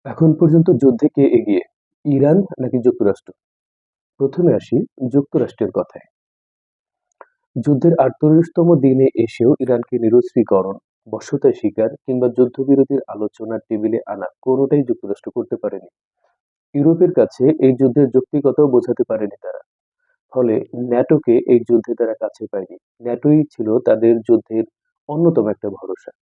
এখন পর্যন্ত যুদ্ধে কে এগিয়ে, ইরান নাকি যুক্তরাষ্ট্র? প্রথমে আসি যুক্তরাষ্ট্রের কথায়। যুদ্ধের ৪৮তম দিনে এসেও ইরানকে নিরস্ত্রীকরণ, বশ্যতার শিকার কিংবা যুদ্ধবিরতির আলোচনার টেবিলে আনা কোনোটাই যুক্তরাষ্ট্র করতে পারেনি। ইউরোপের কাছে এই যুদ্ধের যৌক্তিকতাও বোঝাতে পারেনি তারা। ফলে ন্যাটোকে এই যুদ্ধে তারা কাছে পায়নি। ন্যাটোই ছিল তাদের যুদ্ধের অন্যতম একটা ভরসা।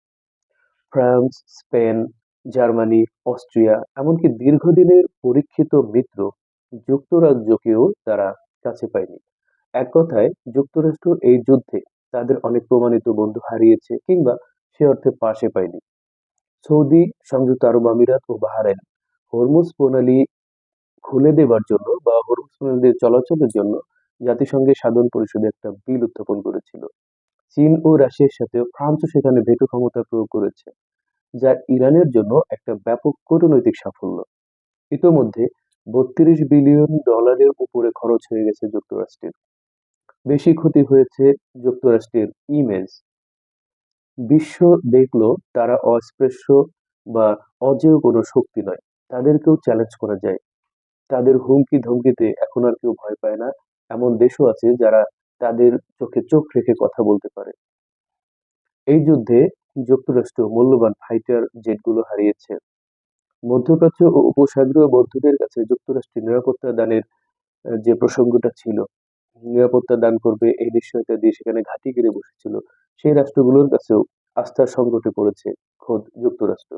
ফ্রান্স, স্পেন, জার্মানি, অস্ট্রিয়া এমনকি দীর্ঘদিনের পরীক্ষিত মিত্র যুক্তরাজ্যকেও তারা কাছে পায়নি। এক কথায় যুক্তরাষ্ট্র এই যুদ্ধে তাদের অনেক প্রমাণিত বন্ধু হারিয়েছে কিংবা সে অর্থে পাশে পায়নি। সৌদি, সংযুক্ত আরব আমিরাত ও বাহরাইন হরমুজ প্রণালী খুলে দেবার জন্য বা হরমুজ প্রণালীর চলাচলের জন্য জাতিসংঘের সাধারণ পরিষদে একটা বিল উত্থাপন করেছিল। চীন ও রাশিয়ার সাথে ফ্রান্সও সেখানে ভেটো ক্ষমতা প্রয়োগ করেছে, যা ইরানের জন্য একটা ব্যাপক কূটনৈতিক সাফল্য। ইতোমধ্যে $৩২ বিলিয়ন উপরে খরচ হয়ে গেছে যুক্তরাষ্ট্রের। বেশি ক্ষতি হয়েছে যুক্তরাষ্ট্রের ইমেজ। বিশ্ব দেখলো তারা অস্পৃশ্য বা অজেয় কোনো শক্তি নয়। তাদেরকেও চ্যালেঞ্জ করা যায়। তাদের হুমকি ধমকিতে এখন আর কেউ ভয় পায় না। এমন দেশও আছে যারা তাদের চোখে চোখ রেখে কথা বলতে পারে। এই যুদ্ধে যুক্তরাষ্ট্র মূল্যবান ফাইটার জেটগুলো হারিয়েছে। মধ্যপ্রাচ্য ও উপসাগরীয় বন্ধুদের কাছে যুক্তরাষ্ট্রের নিরাপত্তা দানের যে প্রসঙ্গটা ছিল, নিরাপত্তা দান করবে এই নিশ্চয়তা দিয়ে সেখানে ঘাঁটি গেড়ে বসেছিল, সেই রাষ্ট্রগুলোর কাছেও আস্থার সংকটে পড়েছে খোদ যুক্তরাষ্ট্র।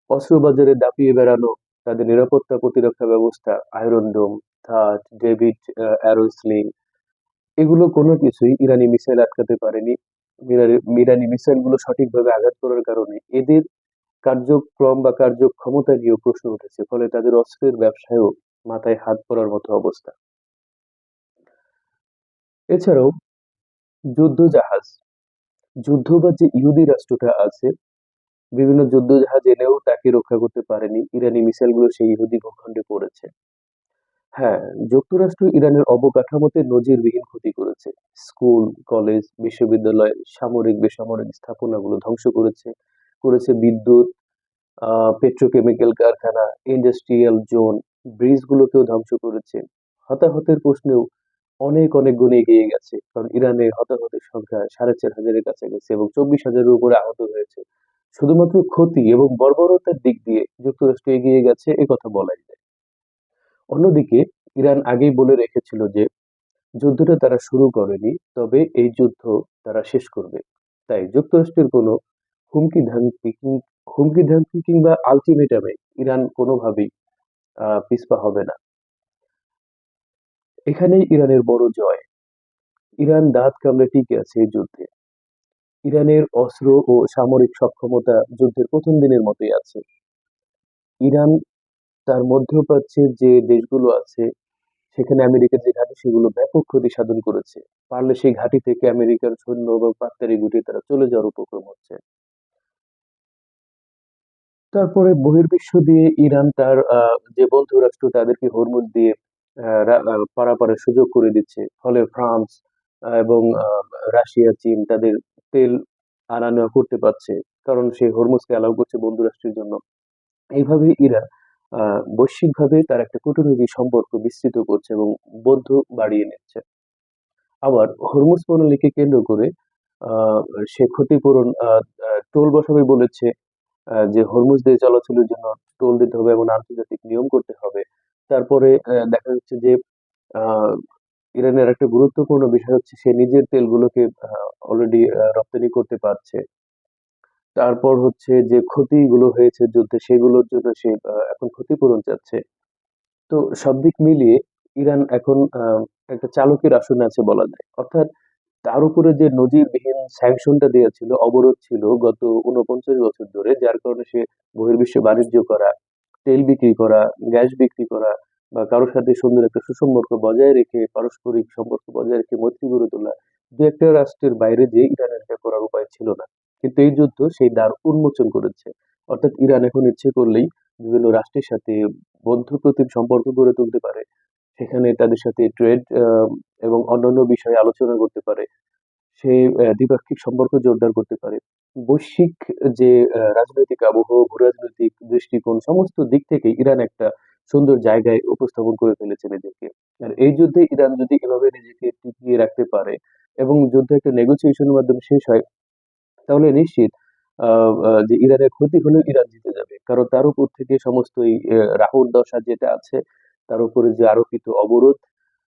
অস্ত্রবাজারে দাপিয়ে বেড়ানো তাদের নিরাপত্তা প্রতিরক্ষা ব্যবস্থা, আয়রন ডোম, থাড, ডেভিড অ্যারোস্লিং, এগুলো কোনো কিছুই ইরানি মিসাইল আটকাতে পারেনি। ইরানি মিসাইলগুলো সঠিকভাবে আঘাত করার কারণে এদের কার্যক্রম বা কার্যক্ষমতা নিয়েও প্রশ্ন উঠেছে। ফলে তাদের অস্ত্রের ব্যবসায়ও মাথায় হাত পড়ার মতো অবস্থা। এছাড়াও যুদ্ধজাহাজ, যুদ্ধবাজ যে ইহুদি রাষ্ট্রটা আছে, বিভিন্ন যুদ্ধজাহাজ এনেও তাকে রক্ষা করতে পারেনি। ইরানি মিসাইলগুলো সেই ইহুদি ভূখণ্ডে পড়েছে। হ্যাঁ, যুক্তরাষ্ট্র ইরানের অবকাঠামোতে নজিরবিহীন ক্ষতি করেছে। স্কুল, কলেজ, বিশ্ববিদ্যালয়, সামরিক বেসামরিক স্থাপনাগুলো ধ্বংস করেছে। করেছে বিদ্যুৎ, পেট্রোকেমিক্যাল কারখানা, ইন্ডাস্ট্রিয়াল জোন, ব্রিজগুলোকেও ধ্বংস করেছে। হতাহতের প্রশ্নেও অনেক অনেক গুণে এগিয়ে গেছে, কারণ ইরানের হতাহতের সংখ্যা ৪,৫০০-এর কাছাকাছি এবং ২৪,০০০-এর উপরে আহত হয়েছে। শুধুমাত্র ক্ষতি এবং বর্বরতার দিক দিয়ে যুক্তরাষ্ট্র এগিয়ে গেছে, এ কথা বলাই যায়। অন্যদিকে ইরান আগেই বলে রেখেছিল যে যুদ্ধটা তারা শুরু করেনি, তবে এই যুদ্ধ তারা শেষ করবে। তাই যুক্তরাষ্ট্রের কোনো হুমকি ধামকি হুমকি ধামকি কিংবা আলটিমেটামে ইরান কোনোভাবেই পিছপা হবে না। এখানেই ইরানের বড় জয়। ইরান দাঁত কামড়ে টিকে আছে এই যুদ্ধে। ইরানের অস্ত্র ও সামরিক সক্ষমতা যুদ্ধের প্রথম দিনের মতোই আছে। ইরান তার মধ্যপ্রাচ্যের যে দেশগুলো আছে সেখানে আমেরিকার যে ঘাঁটি সেগুলো ব্যাপক ক্ষতি সাধন করেছে। পারলে সেই ঘাঁটি থেকে আমেরিকার সৈন্য এবং পাত্তারি গুটিয়ে তারা চলে যাওয়ার উপক্রম হচ্ছে। তারপরে বহির্বিশ্ব দিয়ে ইরান তার যে বন্ধু রাষ্ট্র তাদেরকে হরমুজ দিয়ে পারাপারের সুযোগ করে দিচ্ছে। ফলে ফ্রান্স এবং রাশিয়া, চীন তাদের তেল আনা নেওয়া করতে পারছে। কারণ সে হরমুজকে অ্যালাউ করছে বন্ধু রাষ্ট্রের জন্য। এইভাবে ইরান বৈশ্বিকভাবে তার একটা কূটনৈতিক সম্পর্ক বিস্তৃত করছে এবং বন্ধু বাড়িয়ে নিচ্ছে। আবার হরমুজ প্রণালীকে কেন্দ্র করে আহ সে ক্ষতিপূরণ টোল বসাবে বলেছে, যে হরমুজ দিয়ে চলাচলের জন্য টোল দিতে হবে এবং আন্তর্জাতিক নিয়ম করতে হবে। তারপরে দেখা যাচ্ছে যে আহ, ইরানের একটা গুরুত্বপূর্ণ বিষয় হচ্ছে সে নিজের তেলগুলোকে অলরেডি রপ্তানি করতে পারছে। তারপর হচ্ছে যে ক্ষতিগুলো হয়েছে যুদ্ধে সেগুলোর জন্য সে এখন ক্ষতিপূরণ চাচ্ছে। তো সব দিক মিলিয়ে ইরান এখন একটা চালকের আসনে আছে বলা যায়। অর্থাৎ তার উপরে যে নজিরবিহীন স্যাংশনটা দেওয়া ছিল, অবরোধ ছিল গত ৪৯ বছর ধরে, যার কারণে সে বহির্বিশ্বে বাণিজ্য করা, তেল বিক্রি করা, গ্যাস বিক্রি করা বা কারোর সাথে সুন্দর একটা সুসম্পর্ক বজায় রেখে, পারস্পরিক সম্পর্ক বজায় রেখে মৈত্রী গড়ে তোলা, দু একটা রাষ্ট্রের বাইরে যে ইরানের এটা করার উপায় ছিল না। কিন্তু এই যুদ্ধ সেই দ্বার উন্মোচন করেছে। অর্থাৎ ইরান এখন ইচ্ছে করলেই বিভিন্ন রাষ্ট্রের সাথে বন্ধুপ্রতিম সম্পর্ক গড়ে তুলতে পারে। সেখানে তাদের সাথে ট্রেড এবং অন্যান্য বিষয়ে আলোচনা করতে পারে। সে দ্বিপাক্ষিক সম্পর্ক জোরদার করতে পারে। বৈশ্বিক যে রাজনৈতিক আবহ, ভূরাজনৈতিক দৃষ্টিকোণ সমস্ত দিক থেকে ইরান একটা সুন্দর জায়গায় উপস্থাপন করে ফেলেছে নিজেকে। আর এই যুদ্ধে ইরান যদি এভাবে নিজেকে টিকিয়ে রাখতে পারে এবং যুদ্ধ একটা নেগোসিয়েশনের মাধ্যমে শেষ হয়, তাহলে নিশ্চিত যে ইরানের ক্ষতি হলেও ইরান জিতে যাবে। কারণ তার উপর থেকে সমস্ত এই রাহুর দশা যেটা আছে, তার উপরে যে আরোপিত অবরোধ,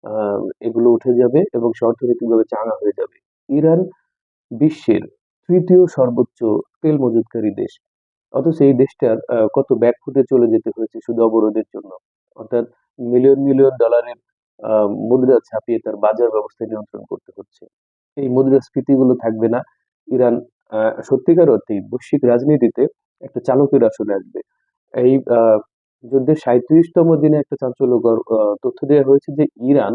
আহ, এগুলো উঠে যাবে এবং সে অর্থনৈতিকভাবে চাঙা হয়ে যাবে। ইরান বিশ্বের তৃতীয় সর্বোচ্চ তেল মজুতকারী দেশ। অথচ এই দেশটার কত ব্যাকফুটে চলে যেতে হয়েছে শুধু অবরোধের জন্য। অর্থাৎ মিলিয়ন মিলিয়ন ডলারের মুদ্রা ছাপিয়ে তার বাজার ব্যবস্থা নিয়ন্ত্রণ করতে হচ্ছে। এই মুদ্রাস্ফীতিগুলো থাকবে না, ইরান সত্যিকার অর্থেই বৈশ্বিক রাজনীতিতে একটা চালকের আসনে আসবে। এই যুদ্ধের ৩৭তম দিনে একটা চাঞ্চল্যকর তথ্য দেওয়া হয়েছে যে ইরান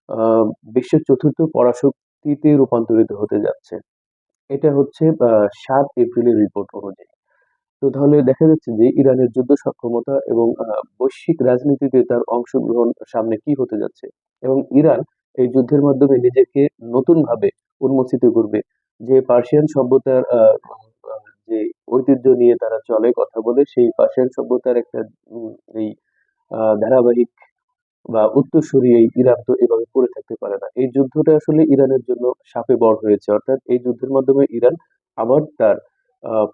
আহ, বিশ্বের চতুর্থ পরাশক্তিতে রূপান্তরিত হতে যাচ্ছে। এটা হচ্ছে ৭ এপ্রিলের রিপোর্ট অনুযায়ী। তো তাহলে দেখা যাচ্ছে যে ইরানের যুদ্ধ সক্ষমতা এবং বৈশ্বিক রাজনীতিতে তার অংশগ্রহণ সামনে কি হতে যাচ্ছে, এবং ইরান এই যুদ্ধের মাধ্যমে নিজেকে নতুন ভাবে উন্মোচিত করবে। যে পার্সিয়ান সভ্যতার যে ঐতিহ্য নিয়ে তারা চলে কথা বলে, সেই পার্সিয়ান সভ্যতার একটা এই ধারাবাহিক বা উত্তরসূরি এই ইরান তো এভাবে পড়ে থাকতে পারে না। এই যুদ্ধটা আসলে ইরানের জন্য শাপে বর হয়েছে, অর্থাৎ এই যুদ্ধের মাধ্যমে ইরান আবার তার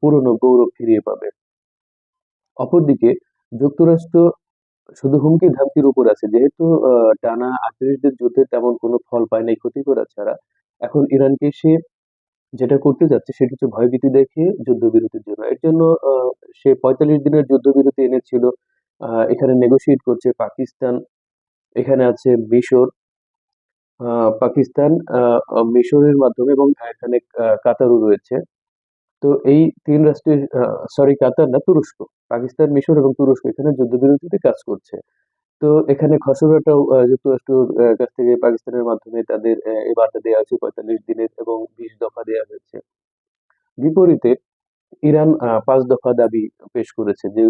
পুরনো গৌরব ফিরিয়ে পাবে। অপরদিকে যুক্তরাষ্ট্র শুধু হুমকি ধামকির উপর আছে, যেহেতু টানা 38 দিন যুদ্ধে তেমন কোনো ফল পায় নাই ক্ষতি করা ছাড়া। এখন ইরানকে সে যেটা করতে যাচ্ছে সেটা হচ্ছে ভয়ভীতি দেখিয়ে যুদ্ধবিরতির জন্য। এর জন্য সে ৪৫ দিনের যুদ্ধবিরতি এনেছিল। এখানে নেগোশিয়েট করছে পাকিস্তান, এখানে আছে মিশর, পাকিস্তান, মিশরের মাধ্যমে, এবং এখানে কাতারও রয়েছে। তো এই ৩ রাষ্ট্রের, সরি কাতার না, তুরস্ক, পাকিস্তান, মিশর এবং তুরস্ক এখানে যুদ্ধবিরতিতে কাজ করছে। তো এখানে খসড়াটাও যুক্তরাষ্ট্রের কাছ থেকে পাকিস্তানের মাধ্যমে তাদের এই বার্তা দেওয়া হয়েছে ৪৫ দিনের, এবং ২০ দফা দেওয়া হয়েছে। বিপরীতে ইরান ৫ দফা দাবি পেশ করেছে যে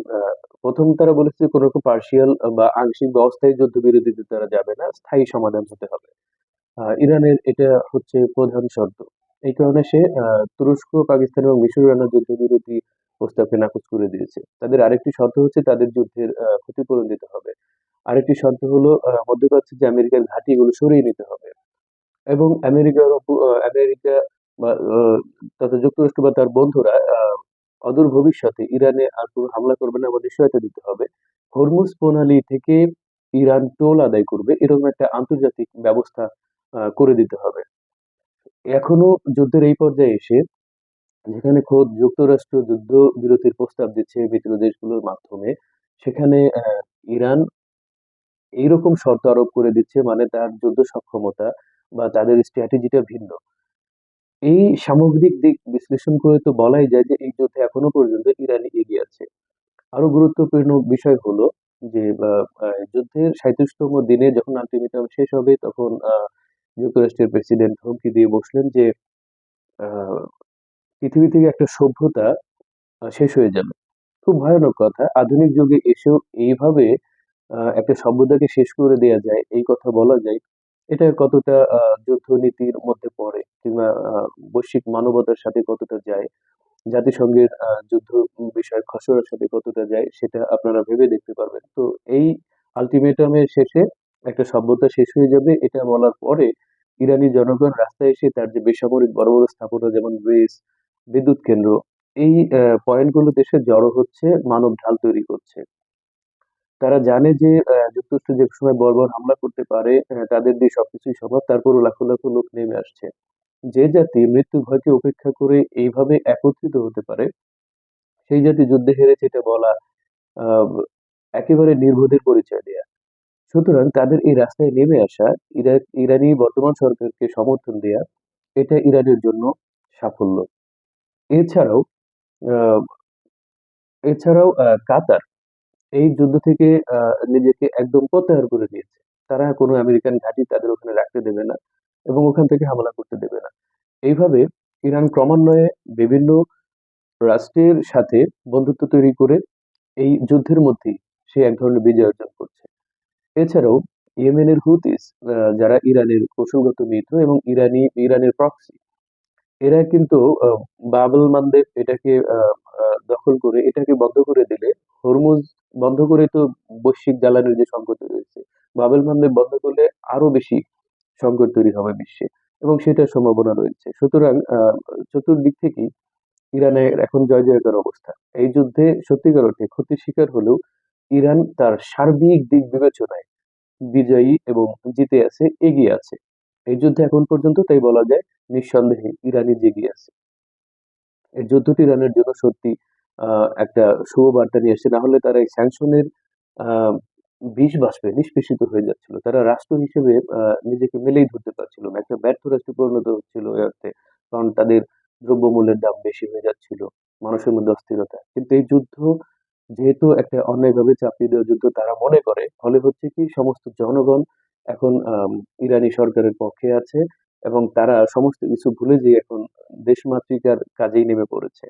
প্রথম তারা বলেছে কোন রকম পার্শিয়াল বা আংশিক বা অস্থায়ী যুদ্ধবিরতিতে তারা যাবে না, স্থায়ী সমাধান হতে হবে। ইরানের এটা হচ্ছে প্রধান শর্ত। এই কারণে সে তুরস্ক, পাকিস্তান এবং মিশর ইরানের যুদ্ধবিরতি প্রস্তাবকে নাকচ করে দিয়েছে। তাদের আরেকটি শর্ত হচ্ছে তাদের যুদ্ধের ক্ষতিপূরণ দিতে হবে। আরেকটি শর্ত হলো মধ্যপ্রাচ্যে যে আমেরিকার ঘাঁটি এগুলো সরিয়ে নিতে হবে, এবং আমেরিকা বা তথা যুক্তরাষ্ট্র বা তার বন্ধুরা অদূর ভবিষ্যতে ইরানে আর কোনো হামলা করবে না এমন নিশ্চয়তা দিতে হবে। হরমুজ প্রণালী থেকে ইরান টোল আদায় করবে এরকম একটা আন্তর্জাতিক ব্যবস্থা করে দিতে হবে। এখনো যুদ্ধের এই পর্যায়ে এসে, যেখানে খোদ যুক্তরাষ্ট্র যুদ্ধ বিরতির প্রস্তাব দিচ্ছে মিত্র দেশগুলোর মাধ্যমে, সেখানে ইরান এইরকম শর্ত আরোপ করে দিচ্ছে, মানে তার যুদ্ধ সক্ষমতা বা তাদের স্ট্র্যাটেজিটা ভিন্ন। এই সামগ্রিক দিক বিশ্লেষণ করে তো বলাই যায় যে এই যুদ্ধে এখনো পর্যন্ত ইরানই এগিয়ে আছে। আরো গুরুত্বপূর্ণ বিষয় হলো যে যুদ্ধের ৩৭তম দিনে যখন আলটিমেটাম শেষ হবে, তখন যুক্তরাষ্ট্রের প্রেসিডেন্ট হুমকি দিয়ে বসলেন যে আহ, পৃথিবী থেকে একটা সভ্যতা শেষ হয়ে যাবে। খুব ভয়ানক কথা, আধুনিক যুগে এসেও এইভাবে একটা সভ্যতাকে শেষ করে দেয়া যায়, এই কথা বলা যায়। এটা কতটা যুদ্ধ নীতির মধ্যে পড়ে, কিংবা বৈশ্বিক মানবতার সাথে কতটা যায়, জাতিসংঘের যুদ্ধ বিষয়ক খসড়ার সাথে কতটা যায়, সেটা আপনারা ভেবে দেখতে পারবেন। তো এই আলটিমেটামের শেষে একটা সভ্যতা শেষ হয়ে যাবে এটা বলার পরে ইরানি জনগণ রাস্তায় এসে তার যে বেসামরিক বড় বড় স্থাপনা যেমন ব্রিজ, বিদ্যুৎ কেন্দ্র, এই পয়েন্টগুলো দেশে জড়ো হচ্ছে, মানব ঢাল তৈরি করছে। তারা জানে যে যুক্তরাষ্ট্র যে সময় বর্বর হামলা করতে পারে, তাদের দিয়ে সবকিছুই সম্ভব, তারপরও লাখো লাখো লোক নেমে আসছে। যে জাতি মৃত্যু ভয়কে উপেক্ষা করে এইভাবে একত্রিত হতে পারে, সেই জাতি যুদ্ধে হেরেছে এটা বলা আহ, একেবারে নির্বোধের পরিচয় দেয়া। সুতরাং তাদের এই রাস্তায় নেমে আসা, ইরানি বর্তমান সরকারকে সমর্থন দেয়া, এটা ইরানের জন্য সাফল্য। এছাড়াও আহ, কাতার এই যুদ্ধ থেকে নিজেকে একদম প্রত্যাহার করে নিয়েছে। তারা কোনো আমেরিকান ঘাঁটি তাদের ওখানে রাখতে দেবে না এবং ওখান থেকে হামলা করতে দেবে না। এইভাবে ইরান ক্রমান্বয়ে বিভিন্ন রাষ্ট্রের সাথে বন্ধুত্ব তৈরি করে এই যুদ্ধের মধ্যেই সে এক ধরনের বিজয় অর্জন করছে। এছাড়াও ইয়েমেনের হুতিস, যারা ইরানের কৌশলগত মিত্র এবং ইরানের প্রক্সি, এরা কিন্তু বাবুল মানদেব এটাকে দখল করে এটাকে বন্ধ করে দিলে হরমুজ বন্ধ করে তো বৈশ্বিক জ্বালানির যে সংকট তৈরি হয়েছে, বাবুল মানদেব বন্ধ করলে আরো বেশি সংকট তৈরি হবে বিশ্বে এবং সেটার সম্ভাবনা রয়েছে। সুতরাং চতুর্দিক থেকেই ইরানের এখন জয় জয়কার অবস্থা। এই যুদ্ধে সত্যিকার অর্থে ক্ষতির শিকার হলেও ইরান তার সার্বিক দিক বিবেচনায় বিজয়ী এবং জিতে আছে, এগিয়ে আছে। এই যুদ্ধে এখন পর্যন্ত তাই বলা যায় নিঃসন্দেহে ইরানই এগিয়ে আছে। এই যুদ্ধটি ইরানের জন্য সত্যি একটা শুভ বার্তা নিয়ে এসেছে। না হলে তারা এই স্যাংশনের আহ বিষ বাষ্পে নিষ্পেষিত হয়ে যাচ্ছিল। তারা রাষ্ট্র হিসেবে নিজেকে মেলেই ধরতে পারছিল না। একটা ব্যর্থ রাষ্ট্রে পরিণত হচ্ছিল এই অর্থে। কারণ তাদের দ্রব্যমূল্যের দাম বেশি হয়ে যাচ্ছিল। মানুষের মধ্যে অস্থিরতা। কিন্তু এই যুদ্ধ যেহেতু একটা অন্যায়ভাবে চাপিয়ে দেওয়া যুদ্ধ তারা মনে করে, ফলে হচ্ছে কি সমস্ত জনগণ এখন ইরানি সরকারের পক্ষে আছে এবং তারা সমস্ত কিছু ভুলে যেয়ে এখন দেশমাতৃকার কাজেই নেমে পড়েছে।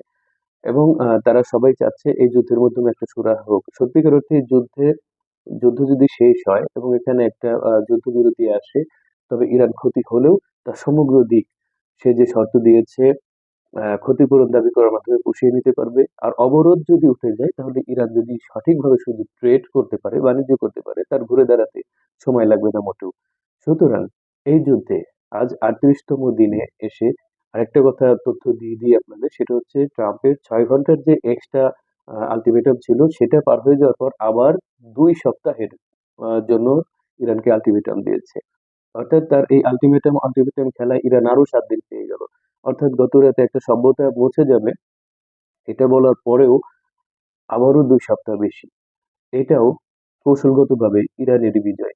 এবং তারা সবাই চাচ্ছে এই যুদ্ধের মাধ্যমে একটা সুরাহা হোক। সত্যিকার অর্থে এই যুদ্ধ যদি শেষ হয় এবং এখানে একটা যুদ্ধবিরতি আসে, তবে ইরান ক্ষতি হলেও তার সমগ্র দিক সে যে শর্ত দিয়েছে ক্ষতিপূরণ দাবি করার মাধ্যমে পুষিয়ে নিতে পারবে। আর অবরোধ যদি উঠে যায় তাহলে ইরান যদি সঠিকভাবে শুধু ট্রেড করতে পারে, বাণিজ্য করতে পারে, তার ঘুরে দাঁড়াতে সময় লাগবে না মোটেও। সুতরাং এই যুদ্ধে আজ ৩৮তম দিনে এসে আরেকটা কথা তথ্য দিয়ে দিই আপনাদের, সেটা হচ্ছে ট্রাম্পের ৬ ঘন্টার যে এক্সট্রা আলটিমেটাম ছিল সেটা পার হয়ে যাওয়ার পর আবার ২ সপ্তাহের জন্য ইরানকে আলটিমেটাম দিয়েছে। অর্থাৎ তার এই আলটিমেটাম খেলায় ইরান আরো ৭ দিন পেয়ে গেল। অর্থাৎ গত রাতে একটা সভ্যতা পৌঁছে যাবে এটা বলার পরেও আবারও ২ সপ্তাহ বেশি। এটাও কৌশলগতভাবে ইরানেরই বিজয়।